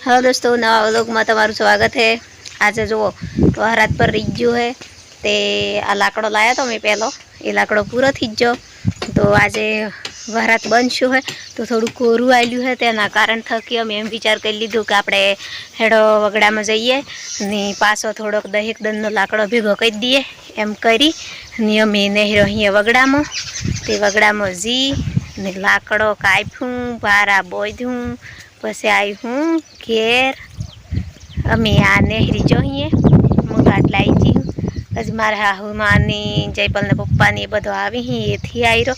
Hello दोस्तों, नवा vlog में तमारू स्वागत है। आज जो वहरात पर रीज्यो है ते आ लाकड़ो लाया तो मैं पहलो ए लाकड़ो पूरो थी जो तो आज वहरात बनशु है तो थोड़ू कोरू आयलू है तेना कारण थकी अमे एम विचार कर लीधो कि आपणे हेडो वगड़ा में जाइए ने पासो थोड़ोक दहेक दननो लाकड़ो भेगो कर दीए एम करी ने अमे नेहरो अहीं वगड़ा में ते वगड़ा में जी ने लाकड़ो काप्यू भारा बोध्यू पछी आई हूँ घेर अमे आ नेहरी जोईए हूँ गाट लाई जी हूँ हजी मारा हाहू मानी जयपाल ने पप्पा ने बधो आवी ही एथी आई रो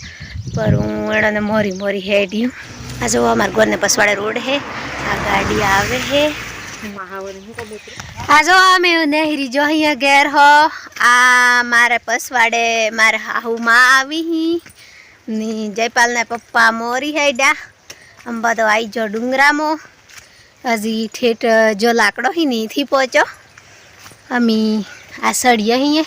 पर हूँ एने मोरी मोरी हेडी हूँ। आ जो अमार घर ने पसवाड़े रोड है आ गाड़ी आवे है आ जो अमे नेहरी जोईए घेर हो आ मारे पसवाड़े मारे हाहू माँ आवी ही नी जयपाल ने पप्पा मोरी हेड्या हम बधो आई जो डूंगरा में हजी ठेठ जो लाकड़ो ही नहीं थी पहुँचो अमी आ सड़िया ही है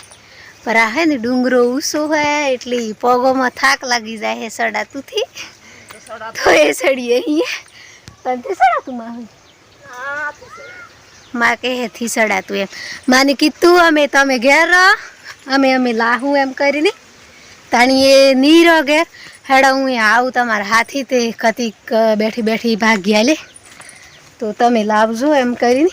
पर आ है ने डूंगरो ऊसो है एटली पगों में थाक लगी जाए है सड़ातू थी तो ये सड़िए ही है तंते सड़ातू माँ के है थी सड़ातू एम माने कीधु अमे तमे घेर रहो अमे अमे लाहू एम करीने ताणी ये नी रो घेर हेड़ा हूँ आऊँ तमारा हाथी ते कतीक बैठी बैठी भाग गया ले तो तमे लावजो एम करीने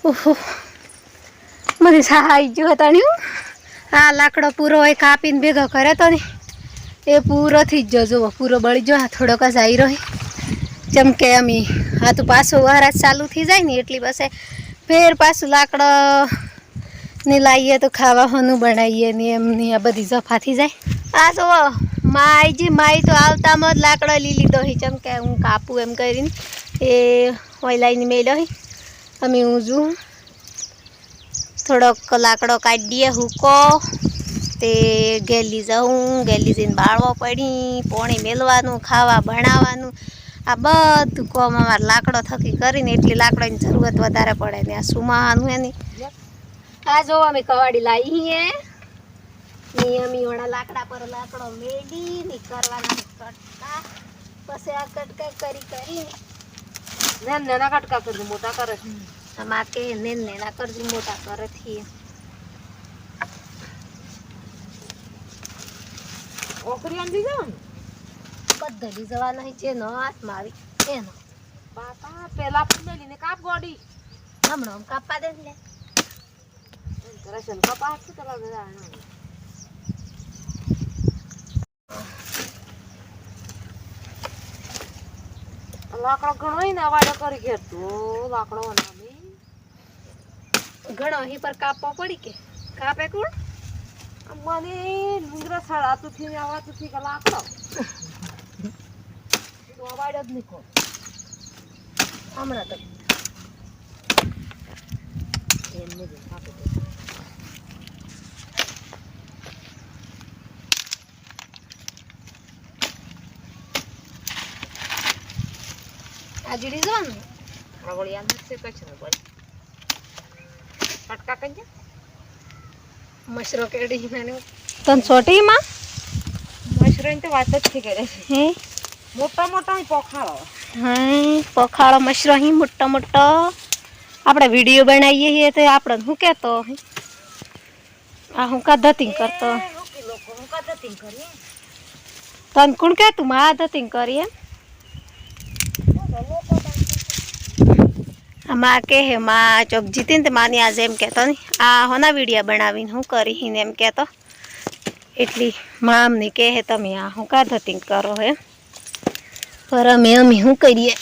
ओहो मने सहाय जो ताणी आ लाकड़ो पूरो एक कापीने भेगो करे तो ने ए पूरो थी जो पूरो बળી जो थोड़ोक ज आई रही चमके अमी आ तो पासो वहरात चालू थी जाए ने एटली बस फेर पासो लाकड़ो ने लाइए तो खावा होनु बनाइए ने एमनी आ बधी जफा थी जाए आ जो माई जी माई तो आवता मत लाकड़ो ली लीधो ही चमके हूँ कापू एम करीने ए वैलाईने मेलो ही अमी हूँ जू थोड़ोक लाकड़ो काढ़ीए हुको ते गेली जाऊँ गेली जईने बाळवा पड़ी पोणी मेलवानुं खावा बनावानुं आ बधुं काम अमारे लाकड़ो थकी करीने एटली लाकड़ोनी जरूरत वधारे पड़े ने आ सुमावानुं एनी आ जो अमे कवाड़ी लाई ही है नी अमी वड़ा लाकड़ा पर लाकड़ो मेली नी करवाना कटका पछी आ कटका करी करी नेन नेना कटका कर मोटा करे अमा के नेन नेना कर मोटा करे थी ओकरी आंदी जाओ बदली जवा नहीं जेनो हाथ मारी एनो बापा पेला पुंडली ने काप गोडी हमणो हम कापा दे ले करशन कापा हाथ तो लगे जाना लाकड़ो घणो ही ना वाडो करी घेर तो लाकड़ो बनावी घणो ही पर कापो पड़ी के कापे कोण मने डूंगरा सड़ातू थी आवातू थी का लाकड़ो तो वाडो ज निको हमणा तो एने जे कापे आजड़ी जान आवड़ी आन से कचरो बोल फटका कजे मशरो केडी नाने तन छोटी मां मशरो तो बात ज थी करे हे मोटा मोटा ही पोखाळो हां पोखाळो मशरो ही मोटा मोटा आपणे वीडियो बनाईए हे तो आपणे हूं केतो आ हूं का धतिंग करतो लोकी लोको हूं का धतिंग करिए तन कोण के तू मा धतिंग करिए माँ के है माँ चौक जीती ने मानी आज एम कहता नहीं आ होना वीडियो बनावी हूँ करी ही एम कहता एटली माँ अमने के है तमे आ हूँ का धतिंग करो है पर अमे अमी हूँ करिए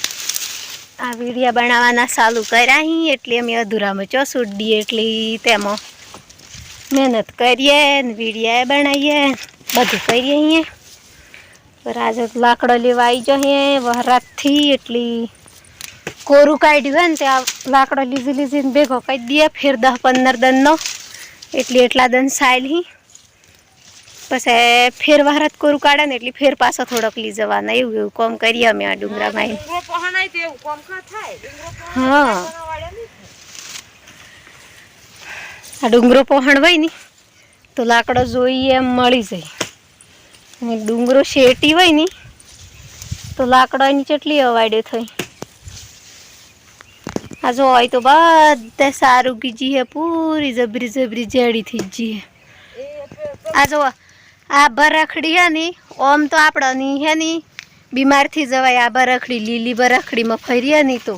आ वीडियो बनावाना चालू कर्या ही एटली अमे अधूरा में चो छूट दिए एटली तेमो मेहनत करिए वीडियो बनाइए बधु करिए ही पर आज लाकड़ो लेवा आई जो है वहरात थी एटली कोरू काढ़्यू है ने लाकड़ो लीजी लीजी ने भेगो कर दिए फिर 10-15 दन नो एटली एटला दन सायल ही पछे फिर वहरात कोरू काढ़े ने एटली फिर पाछो थोड़ोक ली जवाना एवुं काम करिए अमे आ डूंगरा में डूंगरो पहणाय ते एवुं काम का थाय डूंगरो हां आ डूंगरो पहणवाय नी तो लाकड़ो जोईए एम मळी जाय ने डूंगरो शेटी होय नी તો લાકડાની ચટલી અવાડ્યો થઈ આ જો હોય તો બધા સારું કીજી હે પૂરી જબરી જબરી જેડી થઈ જી આ જો આ બરખડી હે ની ઓમ તો આપણાની હે ની બીમાર થઈ જવાય આ બરખડી લીલી બરખડીમાં ફરીએ નહીં તો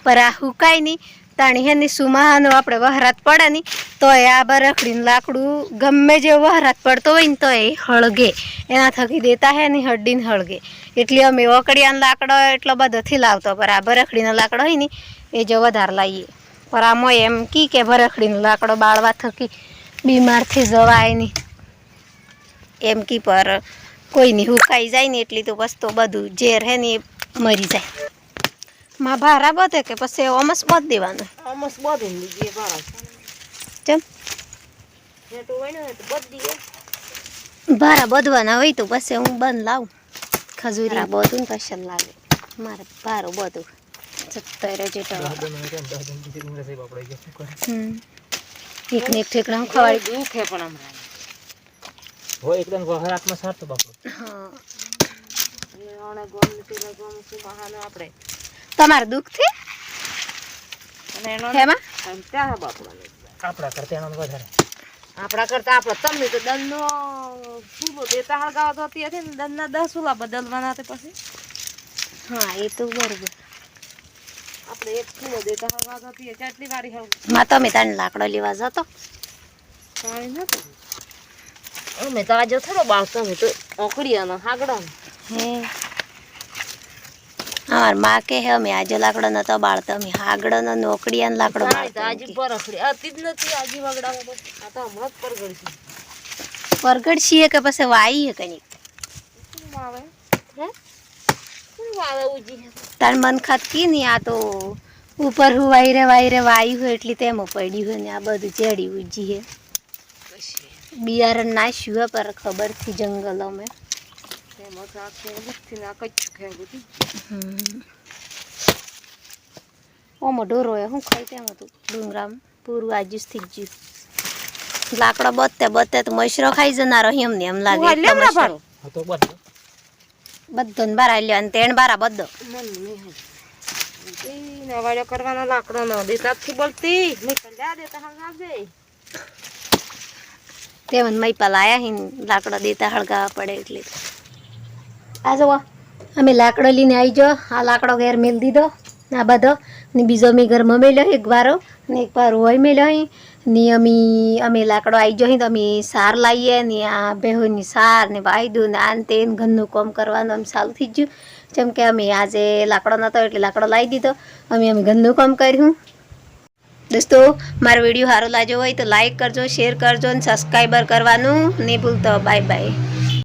પર આ હુકાય નહીં તાણી હે ની સુમાહાનો આપણે વહરાત પડે નહીં તો આ બરખડીનું લાકડું ગમે જે વહરાત પડતો હોય ને તો એ હળગે એના થકી દેતા હે ને હડ્ડીને હળગે એટલે અમે ઓકડિયાનો લાકડો એટલો બધો થી લાવતો પર આ બરખડીનો લાકડો હોય ને એ જો વધારે લાવીએ પર આમાં એમ કી કે બરખડીનો લાકડો બાળવા થકી બીમાર થઈ જવાય નહીં એમ કી પર કોઈની હુકાઈ જાય ને એટલી તો બસ તો બધું ઝેર હે ને મરી જાય માં ભારા બધે કે પછી ઓમસ બધ દેવાનો ઓમસ બધે લીધી ભારા ચમ ને તો વઈને તો બધી ભારા બધવાના હોય તો પછી હું બંધ લાવું ખજૂરી બધું ને પછી લાગે મારે ભારો બધું 70 જેટલો એક ને એક ઠેકડા હું ખવાડી દુખે પણ હમણાં હોય એકદમ વહરાતમાં સારતો બાપુ હા અને ઓણે ગોમ સુમાહાનો આપણે તમારે દુખ છે અને એનો હેમાં ત્યાં બાપુ આપણા કરતા એનો વધારે આપણા કરતા આપણો તમને તો દનનો ફૂલો દેતા હળગાવતો હતી ને દનના 10 ફૂલા બદલવાના તે પછી હા એ તો બરોબર આપણે એક ફૂલો દેતા હળગાવતો હતી કેટલી વારી હળ માં તમે તાણ લાકડો લેવા જતો પાણી નતો અમે તો આજે થોડો બાળતો અમે તો ઓકડીયાનો હાગડાનો હે અમાર માં કે હે અમે આજે લાકડો નતો બાળતો અમે હાગડોનો નોકડીયાનો લાકડો બાળતો આજે બરખડી આતી જ નથી આજે વગડામાં બસ આ તો હમણાં જ પરગડી છે પરગડ છીએ કે પછી વાઈ હે કઈ શું આવે હે શું આવે ઉજી તાર મન ખાત કી ની આ તો ઉપર હું વાયરે વાયરે વાઈ હોય એટલી તેમાં પડી હોય ને આ બધું ચેડી ઉજી હે બિયારણ નાખ્યું હે પર ખબર થી જંગલોમાં તેમાં તો આખે બુથથી ના કચ્છું ખાઈ ગયું ઓમો ઢોરો હે હું ખાઈ તેમ હતું ડુંગરામ પૂરું આજુસ થઈ ગયું લાકડો બત્તે બત્તે તો મશરો ખાઈ જનારો એમને એમ લાગે એટલો મશરો તો બધો બધો ને બારા લ્યો અને તેણ બારા બધો મન નહીં હે ઈ નવાડો કરવાનો લાકડો ન દેતાથી બોલતી મે કલ્યા દેતા હંગાજે તેવન મૈપા લાયા હિન લાકડો દેતા હળગાવા પડે એટલે આ જો અમે લાકડો લઈને આવી જો આ લાકડો ઘેર મેલ દીધો આ બધો ને બીજો મેં ઘરમાં મેલ્યો એક વારો ને એક વાર હોય મેલ્યો ને અમે લાકડો આવી જો તો અમે સાર લાવીએ ને આ બેહોની સાર ને વાયદું ને આન તેન ઘરનું કામ કરવાનું આમ ચાલુ થઈ ગયું જેમ કે અમે આજે લાકડો નહોતો એટલે લાકડો લાવી દીધો અમે ઘરનું કામ કર્યું દોસ્તો મારો વિડીયો સારો લાગ્યો હોય તો લાઈક કરજો શેર કરજો અને સબસ્ક્રાઈબર કરવાનું નહીં ભૂલતો બાય બાય